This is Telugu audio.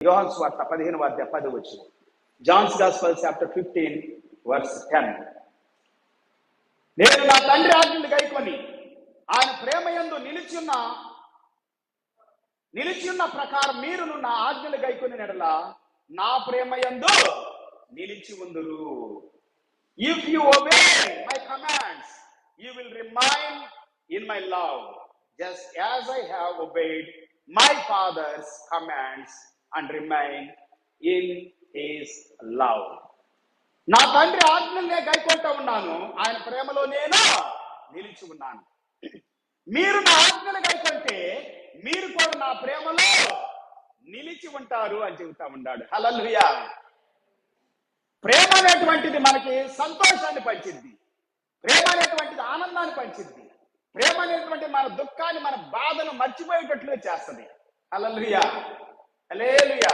యోహాను సువార్త 15:10. Johne's gospel chapter 15:10. నేను నా తండ్రి ఆజ్ఞలు గైకొని ఆయన ప్రేమయందు నిలిచియున్న ప్రకారం మీరును నా ఆజ్ఞలు గైకొని నెడల నా ప్రేమయందు నిలిచి ఉందురు. If you obey my commands you will remain in my love, just as I have obeyed my father's commands and remain in his love. నా తండ్రి ఆజ్ఞల్నే గైకొంటూ ఉన్నాను, ఆయన ప్రేమలో నేను నిలిచి ఉన్నాను. మీరు నా ఆజ్ఞలు గైకొంటే మీరు కూడా నా ప్రేమలో నిలిచి ఉంటారు అని చెబుతా ఉన్నాడు. హల్లెలూయా. ప్రేమ అనేటువంటిది మనకి సంతోషాన్ని పంచిద్ది, ప్రేమ అనేటువంటిది ఆనందాన్ని పంచిద్ది, ప్రేమ అనేటువంటి మన దుఃఖాన్ని మన బాధను మర్చిపోయేటట్లు చేస్తుంది. హల్లెలూయా, హల్లెలూయా.